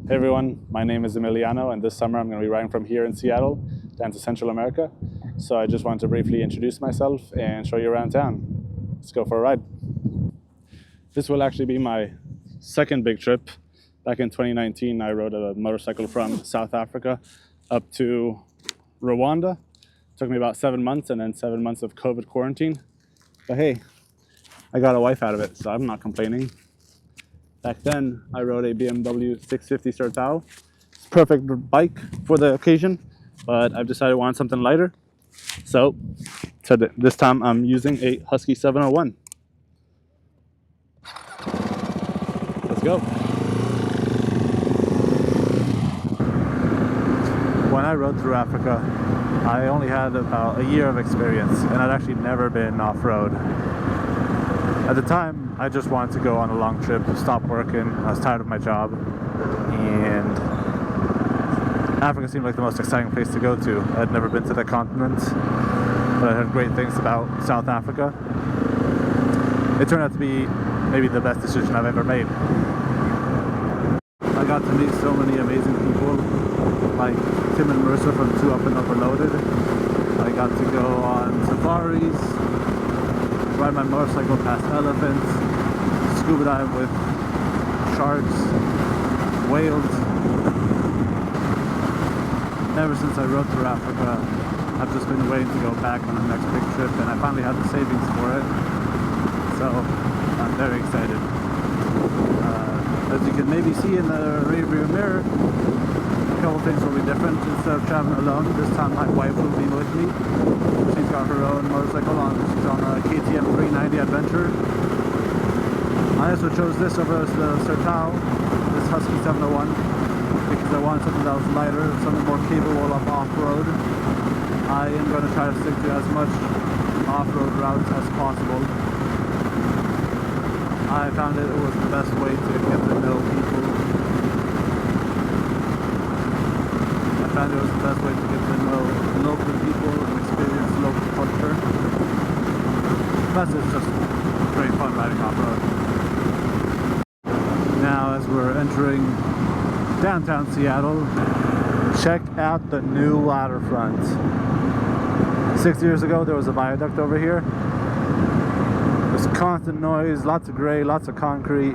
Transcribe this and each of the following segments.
Hey everyone, my name is Emiliano, and this summer I'm going to be riding from here in Seattle down to Central America. So I just wanted to briefly introduce myself and show you around town. Let's go for a ride. This will actually be my second big trip. Back in 2019, I rode a motorcycle from South Africa up to Rwanda. It took me about 7 months and then 7 months of COVID quarantine. But hey, I got a wife out of it, so I'm not complaining. Back then, I rode a BMW 650 Sertao. It's a perfect bike for the occasion, but I've decided I want something lighter. So this time I'm using a Husky 701. Let's go. When I rode through Africa, I only had about a year of experience, and I'd actually never been off-road. At the time, I just wanted to go on a long trip, stop working. I was tired of my job, and Africa seemed like the most exciting place to go to. I'd never been to the continent, but I heard great things about South Africa. It turned out to be maybe the best decision I've ever made. I got to meet so many amazing people, like Tim and Marissa from Two Up and Overloaded. I got to go on safaris, ride my motorcycle past elephants, scuba dive with sharks, whales. Ever since I rode through Africa, I've just been waiting to go back on the next big trip, and I finally had the savings for it. So I'm very excited. As you can maybe see in the rearview mirror, a couple things will be different. Instead of traveling alone, this time my wife will be with me. She's got her own motorcycle on. She's on a KTM 390 Adventure. I also chose this over the Sertao, this Husky 701, because I wanted something that was lighter, something more capable of off-road. I am going to try to stick to as much off-road routes as possible. I found it was the best way to get to know people. I found it was the best way to get to know local people and experience local culture. Plus it's just great fun riding off-road. Now as we're entering downtown Seattle, check out the new waterfront. 6 years ago there was a viaduct over here. There's constant noise, lots of gray, lots of concrete,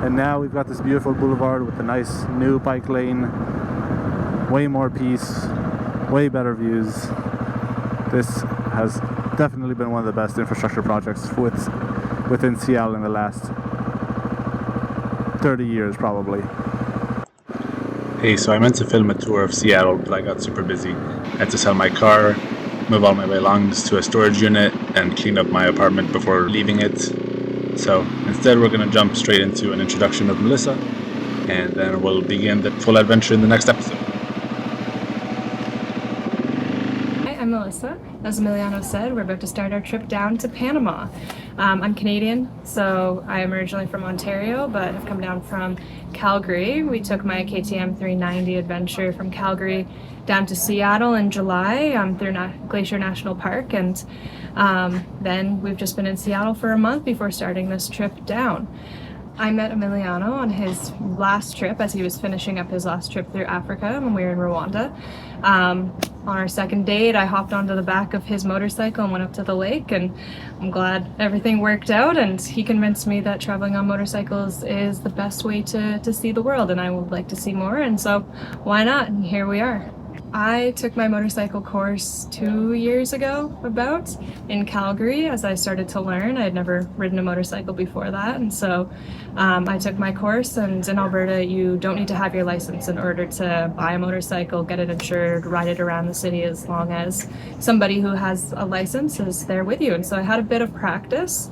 and now we've got this beautiful boulevard with a nice new bike lane, way more peace, way better views. This has definitely been one of the best infrastructure projects within Seattle in the last 30 years probably. Hey, so I meant to film a tour of Seattle, but I got super busy. I had to sell my car, move all my belongings to a storage unit, and clean up my apartment before leaving it. So instead we're going to jump straight into an introduction of Melissa, and then we'll begin the full adventure in the next episode. Hi, I'm Melissa. As Emiliano said, we're about to start our trip down to Panama. I'm Canadian, so I am originally from Ontario, but I've come down from Calgary. We took my KTM 390 Adventure from Calgary down to Seattle in July through Glacier National Park, and then we've just been in Seattle for a month before starting this trip down. I met Emiliano on his last trip as he was finishing up his last trip through Africa when we were in Rwanda. On our second date, I hopped onto the back of his motorcycle and went up to the lake, and I'm glad everything worked out, and he convinced me that traveling on motorcycles is the best way to see the world, and I would like to see more, and so why not? And here we are. I took my motorcycle course 2 years ago in Calgary as I started to learn. I had never ridden a motorcycle before that, and so I took my course, and in Alberta you don't need to have your license in order to buy a motorcycle, get it insured, ride it around the city, as long as somebody who has a license is there with you. And so I had a bit of practice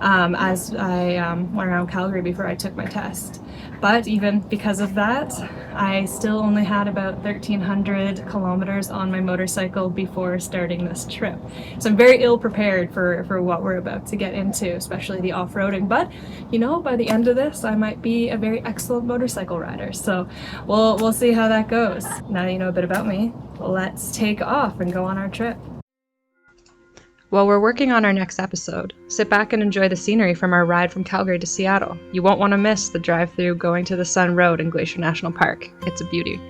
as I went around Calgary before I took my test. But even because of that, I still only had about 1,300 kilometers on my motorcycle before starting this trip. So I'm very ill prepared for what we're about to get into, especially the off-roading. But, you know, by the end of this, I might be a very excellent motorcycle rider. So we'll see how that goes. Now that you know a bit about me, let's take off and go on our trip. While we're working on our next episode, sit back and enjoy the scenery from our ride from Calgary to Seattle. You won't want to miss the drive-through going to the Sun Road in Glacier National Park. It's a beauty.